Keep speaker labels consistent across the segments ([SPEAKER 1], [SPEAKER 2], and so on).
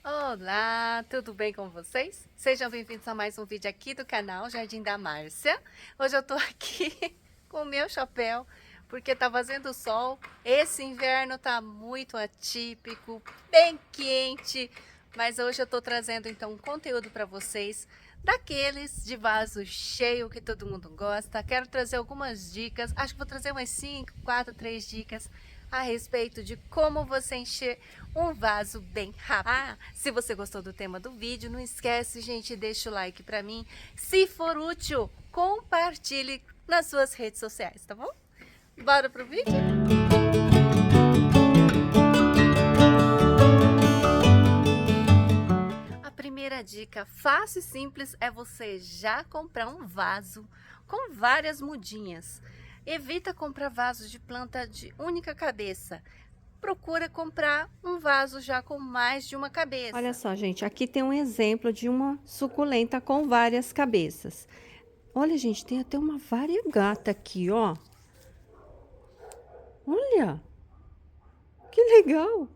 [SPEAKER 1] Olá, tudo bem com vocês? Sejam bem-vindos a mais um vídeo aqui do canal Jardim da Márcia. Hoje eu tô aqui com o meu chapéu, porque tá fazendo sol. Esse inverno tá muito atípico, bem quente, mas hoje eu tô trazendo então um conteúdo para vocês, daqueles de vaso cheio que todo mundo gosta. Quero trazer algumas dicas, acho que vou trazer umas 5, 4, 3 dicas a respeito de como você encher um vaso bem rápido. Se você gostou do tema do vídeo, não esquece, gente, deixa o like pra mim. Se for útil, compartilhe nas suas redes sociais, tá bom? Bora pro vídeo? A primeira dica fácil e simples é você já comprar um vaso com várias mudinhas. Evita comprar vasos de planta de única cabeça. Procura comprar um vaso já com mais de uma cabeça.
[SPEAKER 2] Olha só, gente, aqui tem um exemplo de uma suculenta com várias cabeças. Olha, gente, tem até uma variegata aqui, ó. Olha, que legal!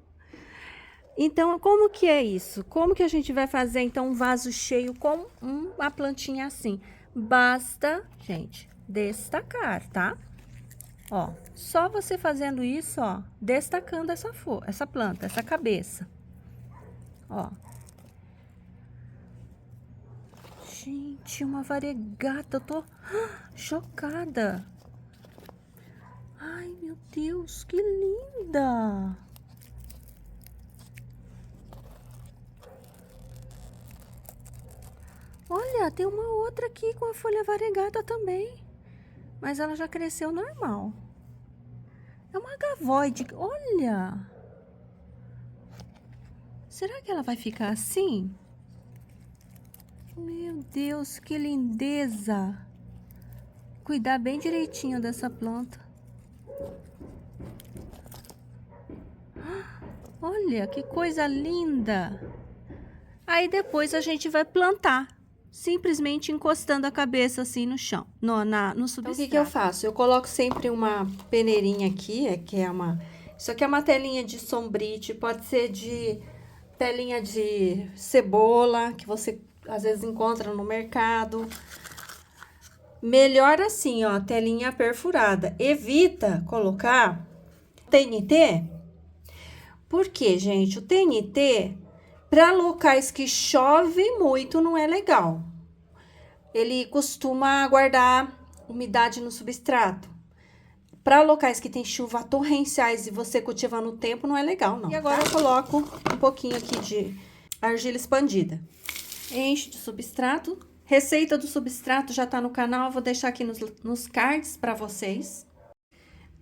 [SPEAKER 2] Então, como que é isso? Como que a gente vai fazer, então, um vaso cheio com uma plantinha assim? Basta, gente, destacar, tá? Ó, só você fazendo isso, ó, destacando essa planta, essa cabeça. Ó. Gente, uma variegata, eu tô chocada. Ai, meu Deus, que linda! Olha, tem uma outra aqui com a folha variegata também. Mas ela já cresceu normal. É uma gavoide, olha! Será que ela vai ficar assim? Meu Deus, que lindeza! Cuidar bem direitinho dessa planta. Olha, que coisa linda! Aí depois a gente vai plantar, simplesmente encostando a cabeça assim no chão, no substrato. Então, o que eu faço? Eu coloco sempre uma peneirinha aqui, isso aqui é uma telinha de sombrite, pode ser de telinha de cebola, que você às vezes encontra no mercado. Melhor assim, ó, telinha perfurada. Evita colocar TNT. Por quê, gente? O TNT, para locais que chove muito, não é legal. Ele costuma guardar umidade no substrato. Para locais que tem chuva torrenciais e você cultiva no tempo, não é legal, não. E agora eu coloco um pouquinho aqui de argila expandida. Enche de substrato. Receita do substrato já tá no canal, eu vou deixar aqui nos cards para vocês.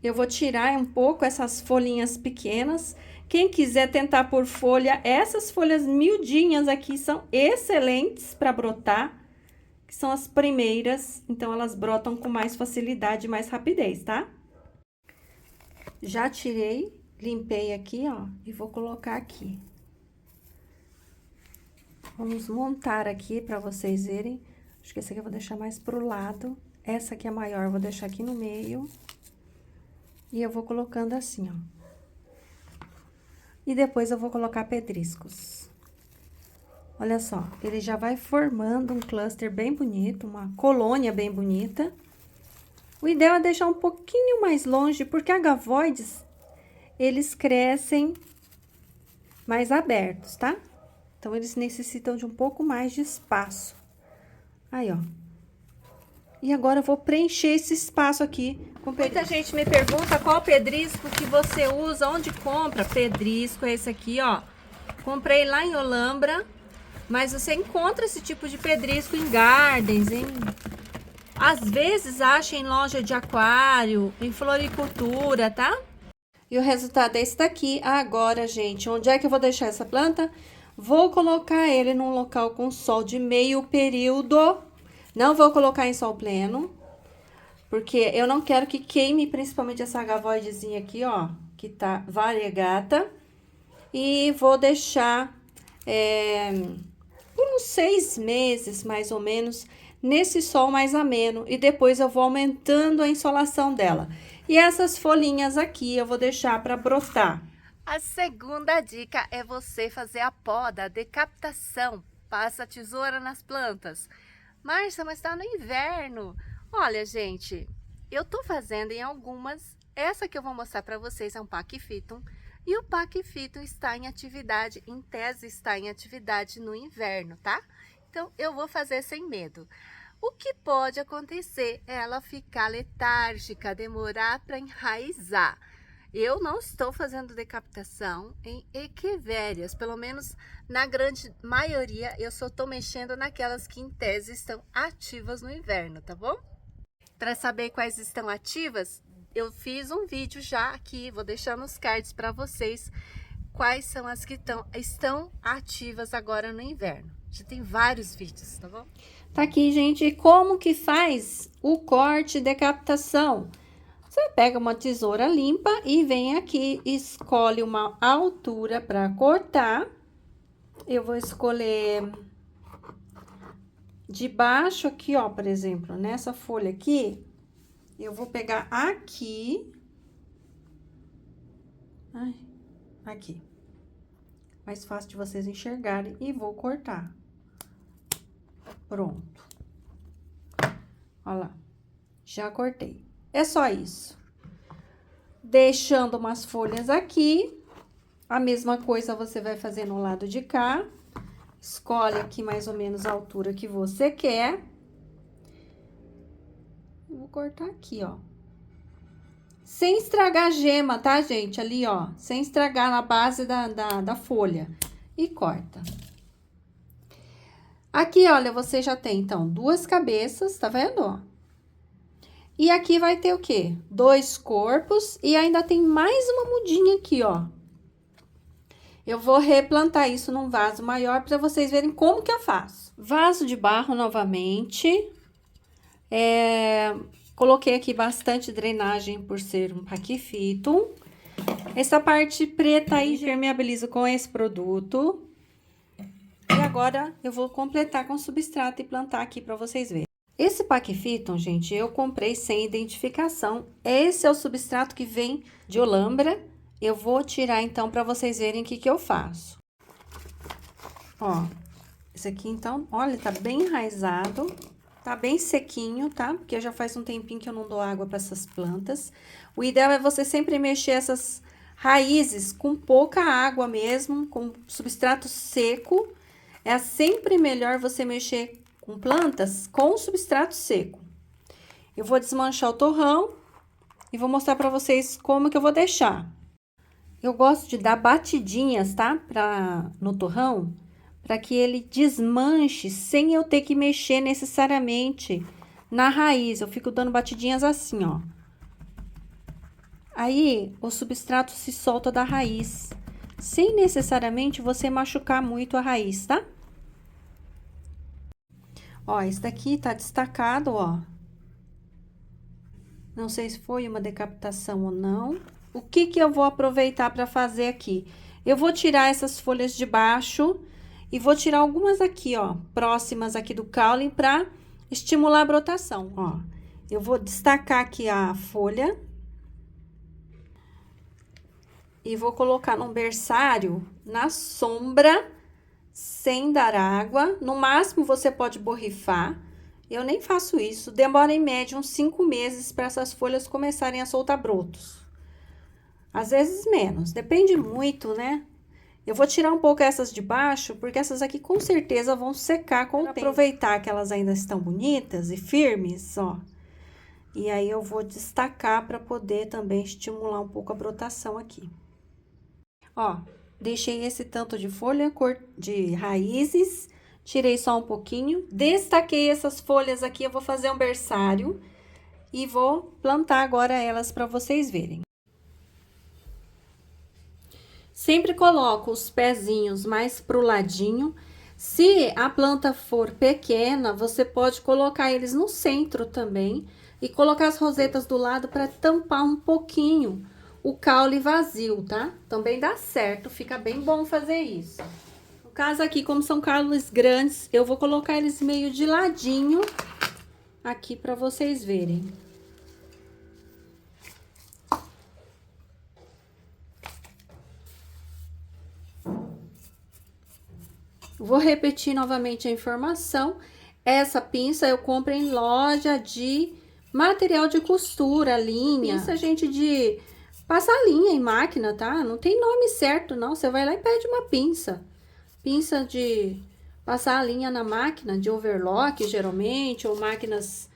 [SPEAKER 2] Eu vou tirar um pouco essas folhinhas pequenas. Quem quiser tentar por folha, essas folhas miudinhas aqui são excelentes para brotar, que são as primeiras, então elas brotam com mais facilidade e mais rapidez, tá? Já tirei, limpei aqui, ó, e vou colocar aqui. Vamos montar aqui para vocês verem. Acho que essa aqui eu vou deixar mais pro lado. Essa aqui é maior, eu vou deixar aqui no meio. E eu vou colocando assim, ó. E depois eu vou colocar pedriscos. Olha só, ele já vai formando um cluster bem bonito, uma colônia bem bonita. O ideal é deixar um pouquinho mais longe, porque agavoides, eles crescem mais abertos, tá? Então, eles necessitam de um pouco mais de espaço. Aí, ó. E agora eu vou preencher esse espaço aqui com pedrisco. Muita gente me pergunta qual pedrisco que você usa, onde compra. Pedrisco é esse aqui, ó. Comprei lá em Olambra, mas você encontra esse tipo de pedrisco em gardens, às vezes acha em loja de aquário, em floricultura, tá? E o resultado é esse daqui. Agora, gente, onde é que eu vou deixar essa planta? Vou colocar ele num local com sol de meio período. Não vou colocar em sol pleno, porque eu não quero que queime, principalmente essa gavoidezinha aqui, ó, que tá variegata. E vou deixar por uns 6 meses, mais ou menos, nesse sol mais ameno. E depois eu vou aumentando a insolação dela. E essas folhinhas aqui eu vou deixar para brotar.
[SPEAKER 1] A segunda dica é você fazer a poda, a decapitação. Passa a tesoura nas plantas. Márcia, mas está no inverno. Olha, gente, eu tô fazendo em algumas. Essa que eu vou mostrar para vocês é um Pachyphytum. E o Pachyphytum está em atividade, em tese está em atividade no inverno, tá? Então, eu vou fazer sem medo. O que pode acontecer é ela ficar letárgica, demorar para enraizar. Eu não estou fazendo decapitação em equivérias, pelo menos na grande maioria eu só estou mexendo naquelas que em tese estão ativas no inverno, tá bom? Para saber quais estão ativas, eu fiz um vídeo já aqui, vou deixar nos cards para vocês quais são as que estão ativas agora no inverno. Já tem vários vídeos, tá bom?
[SPEAKER 2] Tá aqui, gente, como que faz o corte e decapitação. Você pega uma tesoura limpa e vem aqui, escolhe uma altura para cortar. Eu vou escolher de baixo aqui, ó, por exemplo, nessa folha aqui, eu vou pegar aqui. Ai, aqui. Mais fácil de vocês enxergarem e vou cortar. Pronto. Olha lá. Já cortei. É só isso. Deixando umas folhas aqui. A mesma coisa você vai fazer no lado de cá. Escolhe aqui mais ou menos a altura que você quer. Eu vou cortar aqui, ó. Sem estragar a gema, tá, gente? Ali, ó. Sem estragar na base da folha. E corta. Aqui, olha, você já tem, então, duas cabeças, tá vendo, ó? E aqui vai ter o quê? Dois corpos e ainda tem mais uma mudinha aqui, ó. Eu vou replantar isso num vaso maior para vocês verem como que eu faço. Vaso de barro novamente. Coloquei aqui bastante drenagem por ser um Pachyphytum. Essa parte preta aí, impermeabilizo com esse produto. E agora eu vou completar com substrato e plantar aqui para vocês verem. Esse Pachyphytum, gente, eu comprei sem identificação. Esse é o substrato que vem de Olambra. Eu vou tirar, então, para vocês verem o que que eu faço. Ó, esse aqui, então, olha, tá bem enraizado. Tá bem sequinho, tá? Porque já faz um tempinho que eu não dou água para essas plantas. O ideal é você sempre mexer essas raízes com pouca água mesmo, com substrato seco. É sempre melhor você mexer com plantas com substrato seco. Eu vou desmanchar o torrão e vou mostrar para vocês como que eu vou deixar. Eu gosto de dar batidinhas, tá? No torrão, para que ele desmanche sem eu ter que mexer necessariamente na raiz. Eu fico dando batidinhas assim, ó. Aí, o substrato se solta da raiz, sem necessariamente você machucar muito a raiz, tá? Ó, esse daqui tá destacado, ó. Não sei se foi uma decapitação ou não. O que que eu vou aproveitar para fazer aqui? Eu vou tirar essas folhas de baixo e vou tirar algumas aqui, ó, próximas aqui do caule para estimular a brotação, ó. Eu vou destacar aqui a folha e vou colocar num berçário na sombra, sem dar água. No máximo, você pode borrifar. Eu nem faço isso. Demora, em média, uns 5 meses para essas folhas começarem a soltar brotos. Às vezes, menos. Depende muito, né? Eu vou tirar um pouco essas de baixo, porque essas aqui, com certeza, vão secar com o tempo. Aproveitar que elas ainda estão bonitas e firmes, ó. E aí, eu vou destacar para poder também estimular um pouco a brotação aqui. Ó. Deixei esse tanto de folha de raízes, tirei só um pouquinho, destaquei essas folhas aqui, eu vou fazer um berçário e vou plantar agora elas para vocês verem. Sempre coloco os pezinhos mais pro ladinho. Se a planta for pequena, você pode colocar eles no centro também e colocar as rosetas do lado para tampar um pouquinho o caule vazio, tá? Também dá certo, fica bem bom fazer isso. No caso aqui, como são caules grandes, eu vou colocar eles meio de ladinho aqui para vocês verem. Vou repetir novamente a informação. Essa pinça eu compro em loja de material de costura, linha. Pinça, gente, de passar linha em máquina, tá? Não tem nome certo, não. Você vai lá e pede uma pinça. Pinça de passar a linha na máquina, de overlock, geralmente, ou máquinas...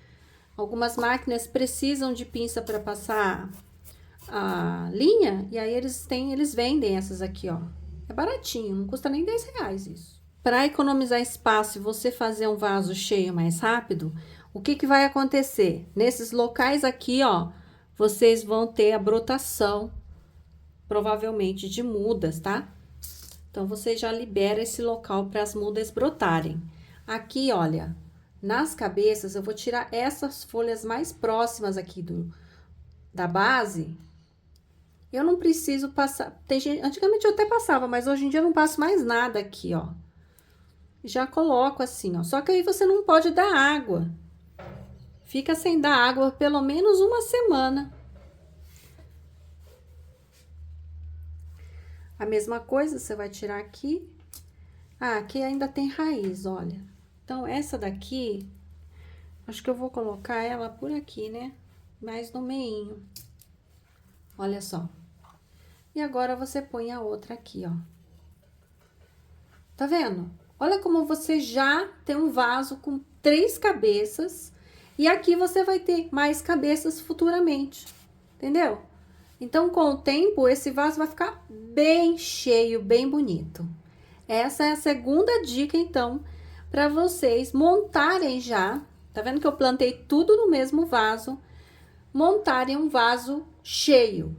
[SPEAKER 2] Algumas máquinas precisam de pinça para passar a linha, e aí eles vendem essas aqui, ó. É baratinho, não custa nem R$10 isso. Para economizar espaço e você fazer um vaso cheio mais rápido, o que que vai acontecer? Nesses locais aqui, ó, vocês vão ter a brotação, provavelmente de mudas, tá? Então, você já libera esse local para as mudas brotarem. Aqui, olha, nas cabeças, eu vou tirar essas folhas mais próximas aqui da base. Eu não preciso passar... Antigamente eu até passava, mas hoje em dia eu não passo mais nada aqui, ó. Já coloco assim, ó. Só que aí você não pode dar água. Fica sem dar água pelo menos uma semana. A mesma coisa, você vai tirar aqui. Ah, aqui ainda tem raiz, olha. Então, essa daqui, acho que eu vou colocar ela por aqui, né? Mais no meinho. Olha só. E agora, você põe a outra aqui, ó. Tá vendo? Olha como você já tem um vaso com 3 cabeças. E aqui você vai ter mais cabeças futuramente. Entendeu? Então, com o tempo, esse vaso vai ficar bem cheio, bem bonito. Essa é a segunda dica, então, para vocês montarem já. Tá vendo que eu plantei tudo no mesmo vaso? Montarem um vaso cheio.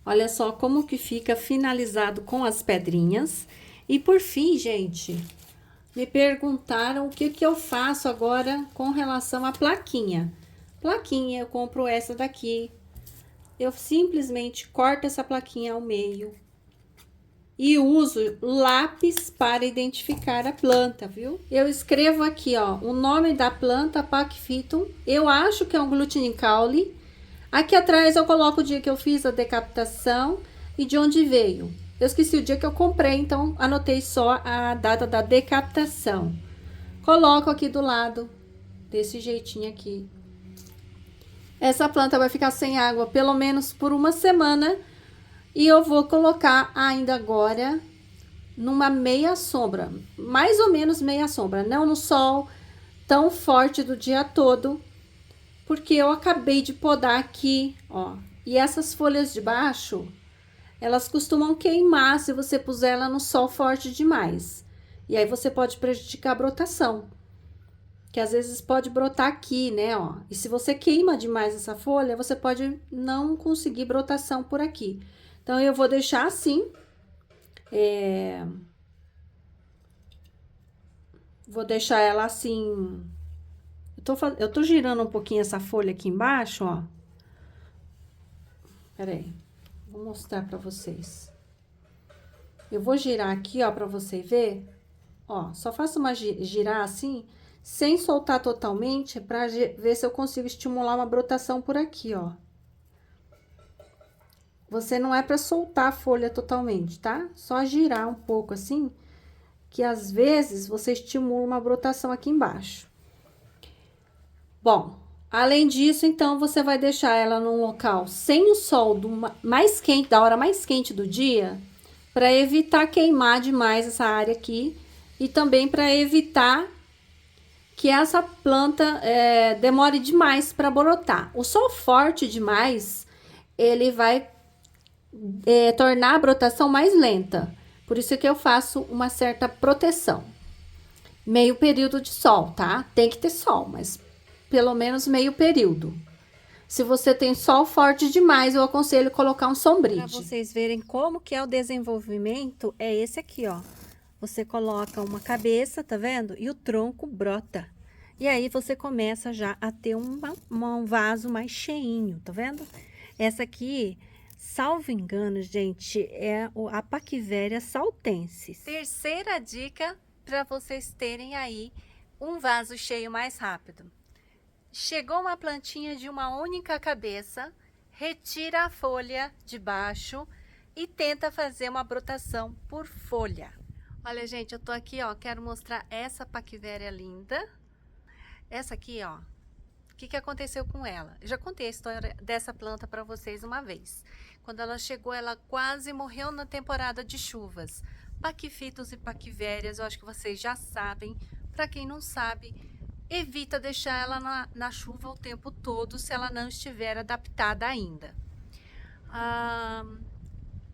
[SPEAKER 2] Olha só como que fica finalizado com as pedrinhas. E por fim, gente, me perguntaram o que que eu faço agora com relação à plaquinha. Plaquinha, eu compro essa daqui. Eu simplesmente corto essa plaquinha ao meio e uso lápis para identificar a planta, viu? Eu escrevo aqui, ó, o nome da planta, Pachyphytum. Eu acho que é um Glutinin caule. Aqui atrás eu coloco o dia que eu fiz a decapitação e de onde veio. Eu esqueci o dia que eu comprei, então anotei só a data da decapitação. Coloco aqui do lado, desse jeitinho aqui. Essa planta vai ficar sem água pelo menos por uma semana. E eu vou colocar ainda agora numa meia sombra. Mais ou menos meia sombra. Não no sol tão forte do dia todo. Porque eu acabei de podar aqui, ó. E essas folhas de baixo, elas costumam queimar se você puser ela no sol forte demais. E aí você pode prejudicar a brotação. Que às vezes pode brotar aqui, né, ó. E se você queima demais essa folha, você pode não conseguir brotação por aqui. Então, eu vou deixar assim. Vou deixar ela assim. Eu tô girando um pouquinho essa folha aqui embaixo, ó. Pera aí. Vou mostrar pra vocês. Eu vou girar aqui, ó, pra você ver. Ó, só faço uma girar assim, sem soltar totalmente, pra ver se eu consigo estimular uma brotação por aqui, ó. Você não é pra soltar a folha totalmente, tá? Só girar um pouco assim, que às vezes você estimula uma brotação aqui embaixo. Bom, além disso, então, você vai deixar ela num local sem o sol mais quente, da hora mais quente do dia, para evitar queimar demais essa área aqui e também para evitar que essa planta demore demais para brotar. O sol forte demais, ele vai tornar a brotação mais lenta. Por isso que eu faço uma certa proteção. Meio período de sol, tá? Tem que ter sol, mas pelo menos meio período. Se você tem sol forte demais, eu aconselho colocar um sombrite. Para vocês verem como que é o desenvolvimento, é esse aqui, ó. Você coloca uma cabeça, tá vendo? E o tronco brota. E aí, você começa já a ter um vaso mais cheinho, tá vendo? Essa aqui, salvo engano, gente, é a Pachyveria saltensis.
[SPEAKER 1] Terceira dica para vocês terem aí um vaso cheio mais rápido. Chegou uma plantinha de uma única cabeça, retira a folha de baixo e tenta fazer uma brotação por folha. Olha, gente, eu tô aqui, ó, quero mostrar essa paquivéria linda. Essa aqui, ó, o que aconteceu com ela? Eu já contei a história dessa planta para vocês uma vez. Quando ela chegou, ela quase morreu na temporada de chuvas. Paquifitos e paquivérias, eu acho que vocês já sabem. Para quem não sabe, evita deixar ela na chuva o tempo todo se ela não estiver adaptada ainda.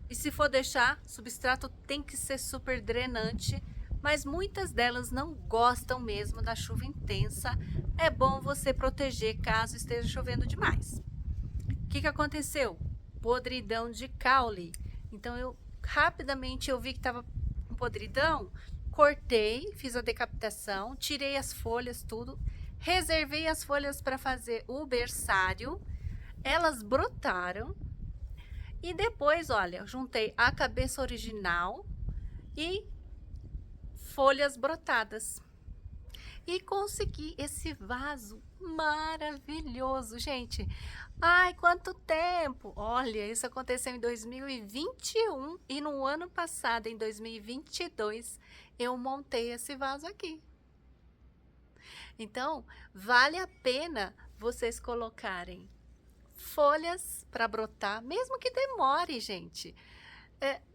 [SPEAKER 1] E se for deixar, substrato tem que ser super drenante, mas muitas delas não gostam mesmo da chuva intensa. É bom você proteger caso esteja chovendo demais. O que aconteceu? Podridão de caule. Então eu rapidamente vi que estava com podridão, cortei, fiz a decapitação, tirei as folhas, tudo, reservei as folhas para fazer o berçário. Elas brotaram. E depois, olha, juntei a cabeça original e folhas brotadas. E consegui esse vaso maravilhoso, gente. Ai, quanto tempo! Olha, isso aconteceu em 2021 e no ano passado, em 2022, eu montei esse vaso aqui. Então, vale a pena vocês colocarem folhas para brotar, mesmo que demore, gente.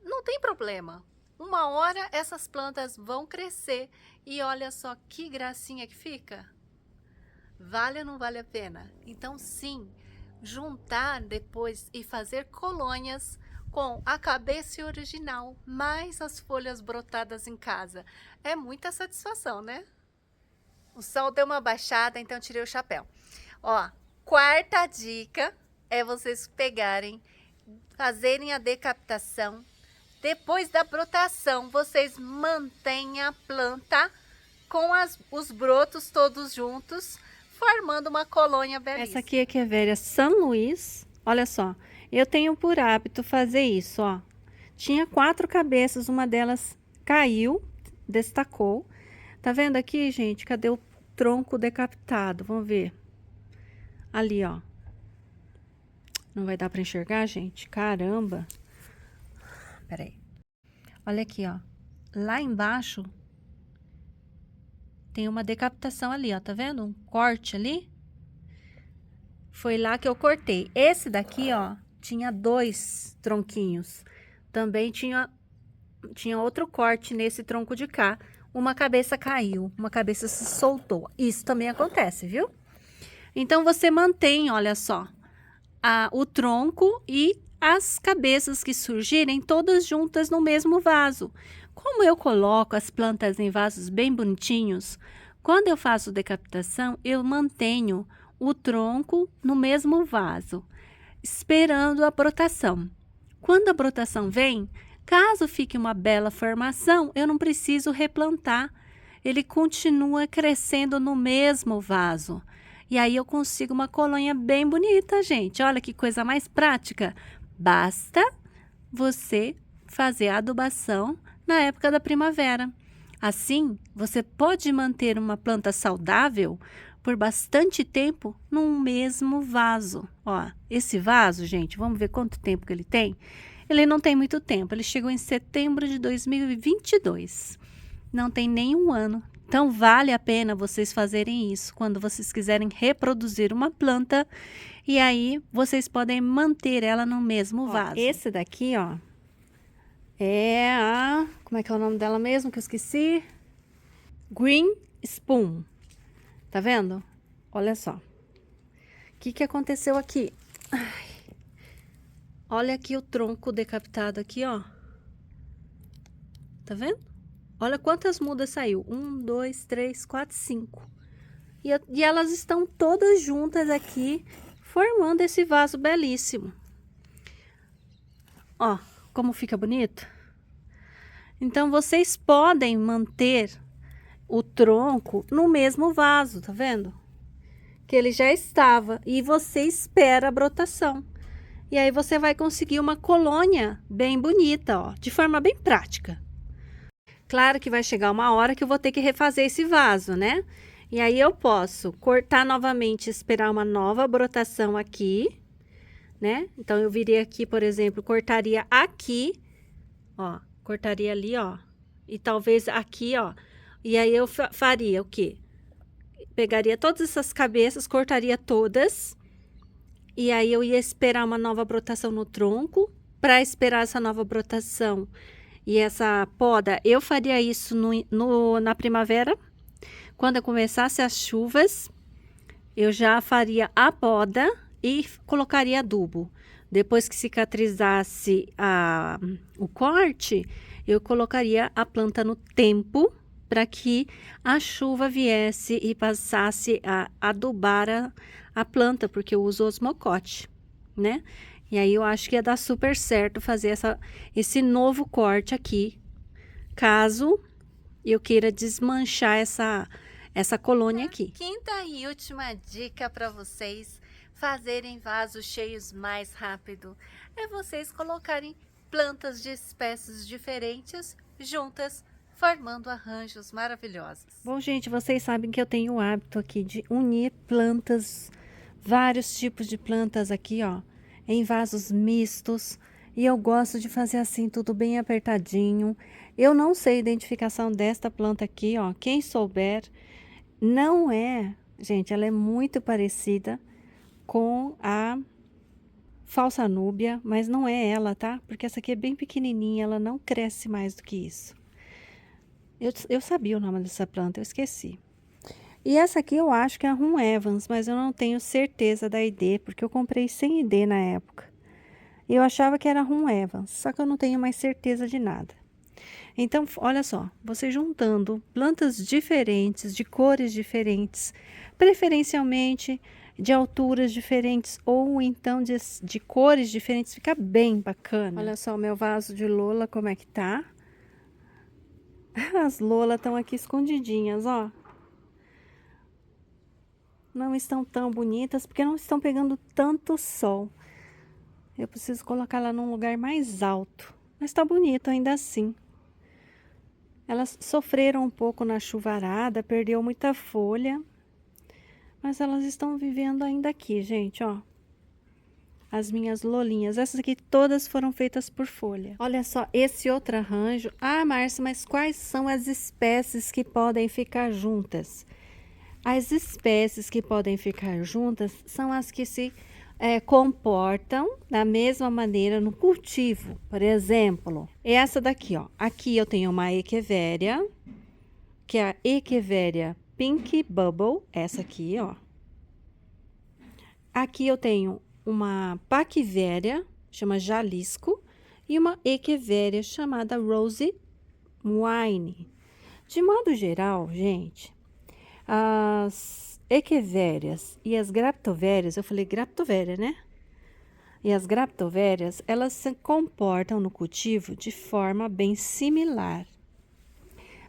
[SPEAKER 1] Não tem problema. Uma hora essas plantas vão crescer e olha só que gracinha que fica. Vale ou não vale a pena? Então, sim, juntar depois e fazer colônias com a cabeça original, mais as folhas brotadas em casa. É muita satisfação, né? O sol deu uma baixada, então tirei o chapéu. Ó, quarta dica é vocês pegarem, fazerem a decapitação. Depois da brotação, vocês mantêm a planta com os brotos todos juntos, formando uma colônia belíssima.
[SPEAKER 2] Essa aqui é Echeveria São Luís. Olha só, eu tenho por hábito fazer isso, ó. Tinha 4 cabeças, uma delas caiu, destacou. Tá vendo aqui, gente? Cadê o tronco decapitado? Vamos ver. Ali, ó. Não vai dar para enxergar, gente? Caramba. Peraí. Olha aqui, ó. Lá embaixo tem uma decapitação ali, ó. Tá vendo? Um corte ali. Foi lá que eu cortei. Esse daqui, ó, tinha 2 tronquinhos. Também tinha outro corte nesse tronco de cá. Uma cabeça caiu, uma cabeça se soltou. Isso também acontece, viu? Então, você mantém, olha só, o tronco e as cabeças que surgirem todas juntas no mesmo vaso. Como eu coloco as plantas em vasos bem bonitinhos, quando eu faço decapitação, eu mantenho o tronco no mesmo vaso, esperando a brotação. Quando a brotação vem, caso fique uma bela formação, eu não preciso replantar. Ele continua crescendo no mesmo vaso. E aí eu consigo uma colônia bem bonita, gente. Olha que coisa mais prática. Basta você fazer a adubação na época da primavera. Assim, você pode manter uma planta saudável por bastante tempo num mesmo vaso. Ó, esse vaso, gente, vamos ver quanto tempo que ele tem? Ele não tem muito tempo, ele chegou em setembro de 2022. Não tem nem um ano. Então, vale a pena vocês fazerem isso quando vocês quiserem reproduzir uma planta. E aí, vocês podem manter ela no mesmo vaso. Esse daqui, ó, é a... Como é que é o nome dela mesmo que eu esqueci? Green Spoon. Tá vendo? Olha só. O que aconteceu aqui? Ai. Olha aqui o tronco decapitado aqui, ó. Tá vendo? Olha quantas mudas saiu. 1, 2, 3, 4, 5. E elas estão todas juntas aqui, formando esse vaso belíssimo. Ó, como fica bonito. Então, vocês podem manter o tronco no mesmo vaso, tá vendo? Que ele já estava. E você espera a brotação. E aí, você vai conseguir uma colônia bem bonita, ó. De forma bem prática. Claro que vai chegar uma hora que eu vou ter que refazer esse vaso, né? E aí eu posso cortar novamente, esperar uma nova brotação aqui, né? Então, eu viria aqui, por exemplo, cortaria aqui, ó, cortaria ali, ó, E talvez aqui, ó. E aí eu faria o quê? Pegaria todas essas cabeças, cortaria todas. E aí eu ia esperar uma nova brotação no tronco. Para esperar essa nova brotação e essa poda, eu faria isso na primavera. Quando começasse as chuvas, eu já faria a poda e colocaria adubo. Depois que cicatrizasse o corte, eu colocaria a planta no tempo para que a chuva viesse e passasse a adubar a planta, porque eu uso osmocote, né? E aí eu acho que ia dar super certo fazer esse novo corte aqui, caso eu queira desmanchar essa colônia aqui.
[SPEAKER 1] Quinta e última dica para vocês fazerem vasos cheios mais rápido é vocês colocarem plantas de espécies diferentes juntas, formando arranjos maravilhosos.
[SPEAKER 2] Bom, gente, vocês sabem que eu tenho o hábito aqui de unir plantas, vários tipos de plantas aqui, ó, em vasos mistos. E eu gosto de fazer assim, tudo bem apertadinho. Eu não sei a identificação desta planta aqui, ó. Quem souber, não é, gente, ela é muito parecida com a falsa núbia, mas não é ela, tá? Porque essa aqui é bem pequenininha, ela não cresce mais do que isso. Eu sabia o nome dessa planta, eu esqueci. E essa aqui eu acho que é a Rum Evans, mas eu não tenho certeza da ID, porque eu comprei sem ID na época. Eu achava que era Rum Evans, só que eu não tenho mais certeza de nada. Então, olha só, você juntando plantas diferentes, de cores diferentes, preferencialmente de alturas diferentes ou então de cores diferentes, fica bem bacana. Olha só o meu vaso de Lola, como é que tá. As Lola estão aqui escondidinhas, ó. Não estão tão bonitas porque não estão pegando tanto sol. Eu preciso colocar ela num lugar mais alto, mas tá bonito ainda assim. Elas sofreram um pouco na chuvarada, perdeu muita folha, mas elas estão vivendo ainda aqui, gente, ó. As minhas lolinhas, essas aqui todas foram feitas por folha. Olha só, esse outro arranjo. Ah, Márcia, mas quais são as espécies que podem ficar juntas? As espécies que podem ficar juntas são as que se comportam da mesma maneira no cultivo. Por exemplo, essa daqui, ó. Aqui eu tenho uma Echeveria, que é a Echeveria Pink Bubble, essa aqui, ó. Aqui eu tenho uma Paquivéria, chama Jalisco, e uma Echeveria chamada Rose Wine. De modo geral, gente, as Echeverias e as Graptoverias, eu falei Graptoveria, né? E as Graptoverias, elas se comportam no cultivo de forma bem similar.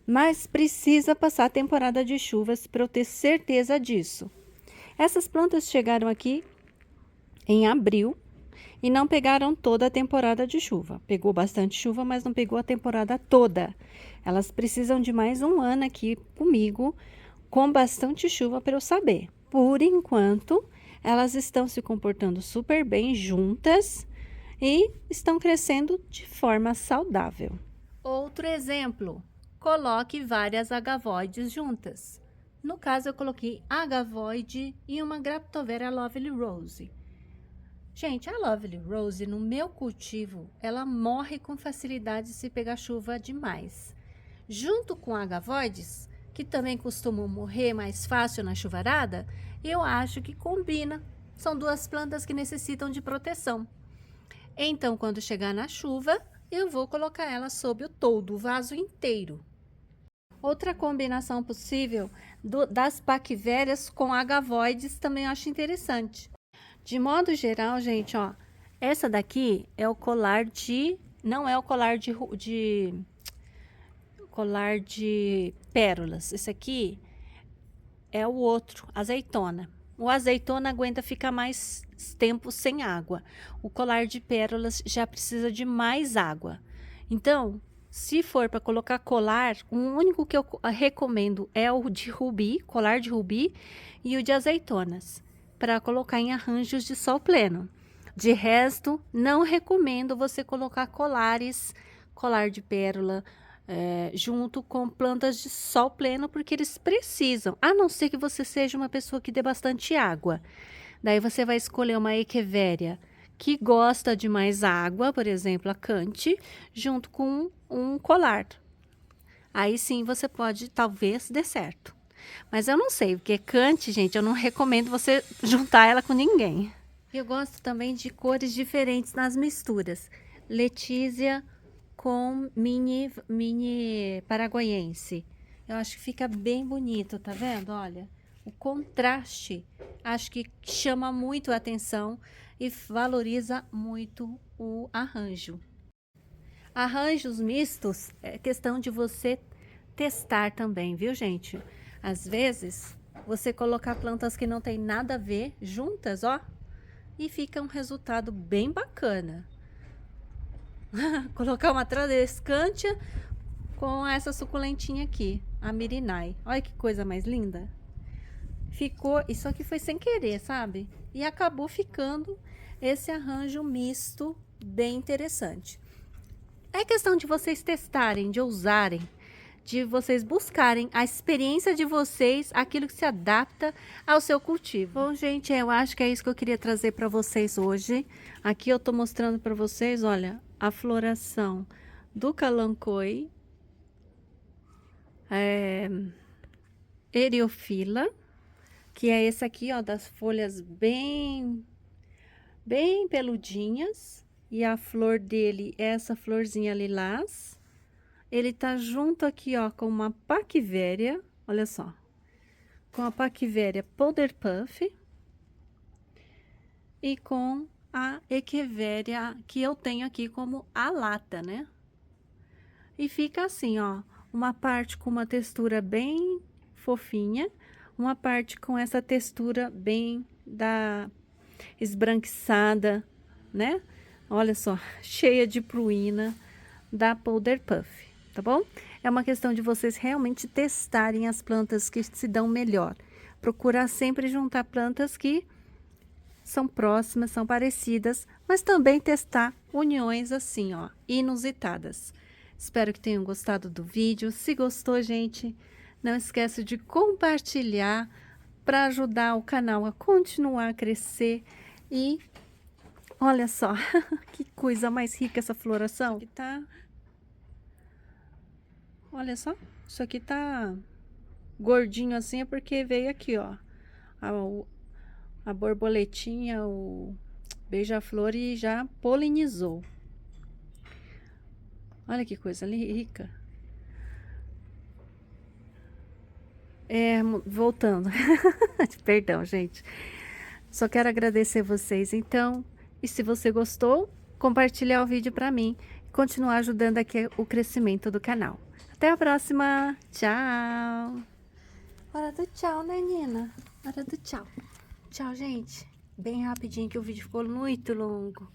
[SPEAKER 2] Mas precisa passar a temporada de chuvas para eu ter certeza disso. Essas plantas chegaram aqui em abril e não pegaram toda a temporada de chuva. Pegou bastante chuva, mas não pegou a temporada toda. Elas precisam de mais um ano aqui comigo, com bastante chuva para eu saber. Por enquanto, elas estão se comportando super bem juntas e estão crescendo de forma saudável.
[SPEAKER 1] Outro exemplo, coloque várias agavoides juntas. No caso, eu coloquei agavoide e uma Graptoveria Lovely Rose. Gente, a Lovely Rose, no meu cultivo, ela morre com facilidade se pegar chuva demais. Junto com agavoides, que também costumam morrer mais fácil na chuvarada, eu acho que combina. São duas plantas que necessitam de proteção. Então, quando chegar na chuva, eu vou colocar ela sob o toldo, o vaso inteiro. Outra combinação possível das paquivérias com agavoides também eu acho interessante. De modo geral, gente, ó, essa daqui é o colar não é o colar colar de pérolas. Esse aqui é o outro, azeitona. O azeitona aguenta ficar mais tempo sem água. O colar de pérolas já precisa de mais água. Então, se for para colocar colar, o único que eu recomendo é o de rubi, colar de rubi, e o de azeitonas, para colocar em arranjos de sol pleno. De resto, não recomendo você colocar colares, colar de pérola, junto com plantas de sol pleno, porque eles precisam, a não ser que você seja uma pessoa que dê bastante água. Daí você vai escolher uma echeveria que gosta de mais água, por exemplo, a Cante, junto com um colar. Aí sim você pode, talvez, dê certo. Mas eu não sei, porque Cante, gente, eu não recomendo você juntar ela com ninguém. Eu gosto também de cores diferentes nas misturas. Letícia com mini paraguaiense. Eu acho que fica bem bonito, tá vendo? Olha, o contraste acho que chama muito a atenção e valoriza muito o arranjo. Arranjos mistos é questão de você testar também, viu, gente? Às vezes, você colocar plantas que não tem nada a ver juntas, ó, e fica um resultado bem bacana. Colocar uma tradescântia com essa suculentinha aqui, a Mirinai. Olha que coisa mais linda. Ficou, isso aqui foi sem querer, sabe? E acabou ficando esse arranjo misto bem interessante. É questão de vocês testarem, de ousarem, de vocês buscarem a experiência de vocês, aquilo que se adapta ao seu cultivo. Bom, gente, eu acho que é isso que eu queria trazer para vocês hoje. Aqui eu tô mostrando para vocês, olha, a floração do Kalanchoe, Eriofila, que é esse aqui, ó, das folhas bem peludinhas, e a flor dele é essa florzinha lilás. Ele tá junto aqui, ó, com uma Paquivéria, olha só, com a Paquivéria Powder Puff e com a Echeveria que eu tenho aqui como a lata, né? E fica assim, ó, uma parte com uma textura bem fofinha, uma parte com essa textura bem esbranquiçada, né? Olha só, cheia de pruína da Powder Puff. Tá bom? É uma questão de vocês realmente testarem as plantas que se dão melhor. Procurar sempre juntar plantas que são próximas, são parecidas, mas também testar uniões assim, ó, inusitadas. Espero que tenham gostado do vídeo. Se gostou, gente, não esqueça de compartilhar para ajudar o canal a continuar a crescer. E olha só, que coisa mais rica essa floração. Aqui tá... Olha só, isso aqui tá gordinho assim, é porque veio aqui, ó, a borboletinha, o beija-flor e já polinizou. Olha que coisa rica. Voltando. Perdão, gente. Só quero agradecer vocês, então. E se você gostou, compartilhar o vídeo para mim. Continuar ajudando aqui o crescimento do canal. Até a próxima. Tchau. Hora do tchau, né, Nina? Hora do tchau. Tchau, gente. Bem rapidinho que o vídeo ficou muito longo.